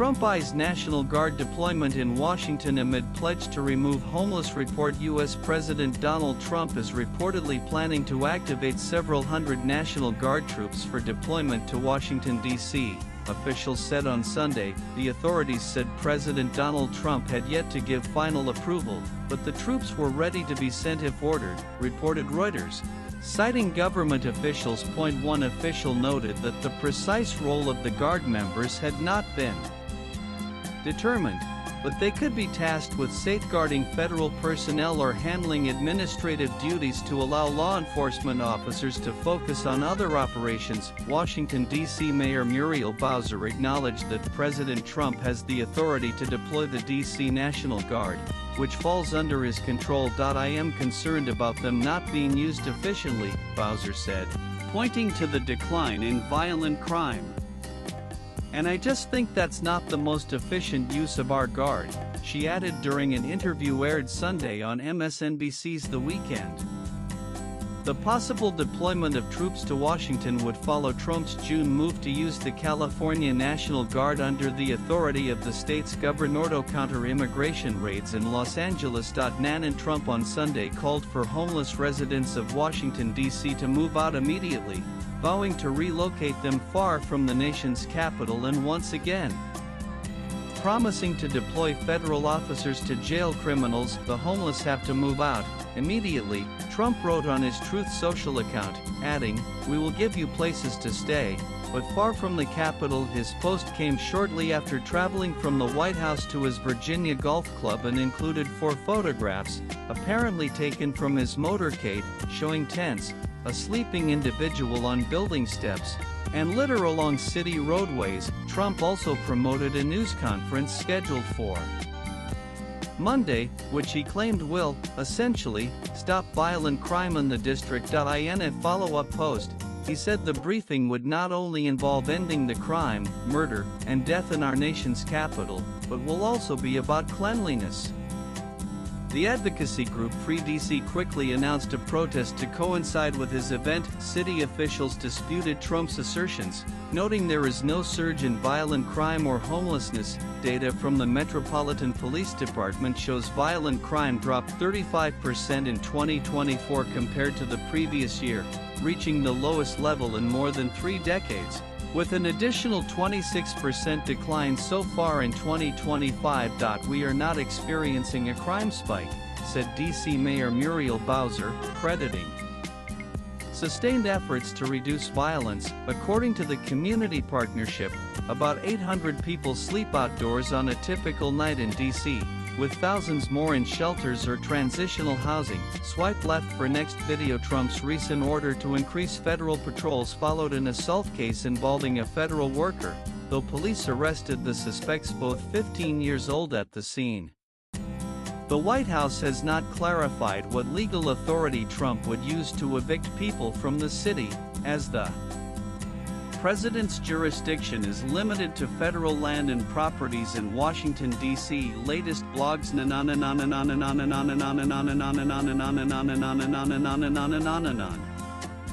Trump eyes National Guard deployment in Washington amid pledge to remove homeless report. U.S. President Donald Trump is reportedly planning to activate several hundred National Guard troops for deployment to Washington, D.C., officials said on Sunday. The authorities said President Donald Trump had yet to give final approval, but the troops were ready to be sent if ordered, reported Reuters. Citing government officials, one official noted that the precise role of the Guard members had not been determined, but they could be tasked with safeguarding federal personnel or handling administrative duties to allow law enforcement officers to focus on other operations. Washington, D.C. Mayor Muriel Bowser acknowledged that President Trump has the authority to deploy the D.C. National Guard, which falls under his control. I am concerned about them not being used efficiently, Bowser said, pointing to the decline in violent crime. And I just think that's not the most efficient use of our Guard, she added during an interview aired Sunday on MSNBC's The Weekend. The possible deployment of troops to Washington would follow Trump's June move to use the California National Guard under the authority of the state's governor to counter immigration raids in Los Angeles. Nan Trump on Sunday called for homeless residents of Washington, D.C. to move out immediately, vowing to relocate them far from the nation's capital and once again promising to deploy federal officers to jail criminals. The homeless have to move out immediately, Trump wrote on his Truth Social account, adding, "We will give you places to stay, but far from the Capitol." His post came shortly after traveling from the White House to his Virginia Golf Club and included 4 photographs, apparently taken from his motorcade, showing tents, a sleeping individual on building steps, and litter along city roadways. Trump also promoted a news conference scheduled for Monday, which he claimed will, essentially, stop violent crime in the district. In a follow-up post, he said the briefing would not only involve ending the crime, murder, and death in our nation's capital, but will also be about cleanliness. The advocacy group Free DC quickly announced a protest to coincide with his event. City officials disputed Trump's assertions, noting there is no surge in violent crime or homelessness. Data from the Metropolitan Police Department shows violent crime dropped 35% in 2024 compared to the previous year, reaching the lowest level in more than 3 decades, with an additional 26% decline so far in 2025. We are not experiencing a crime spike, said D.C. Mayor Muriel Bowser, crediting sustained efforts to reduce violence. According to the Community Partnership, about 800 people sleep outdoors on a typical night in D.C., with thousands more in shelters or transitional housing. Swipe left for next video. Trump's recent order to increase federal patrols followed an assault case involving a federal worker, though police arrested the suspects, both 15 years old, at the scene. The White House has not clarified what legal authority Trump would use to evict people from the city, as the president's jurisdiction is limited to federal land and properties in Washington, D.C. Latest blogs.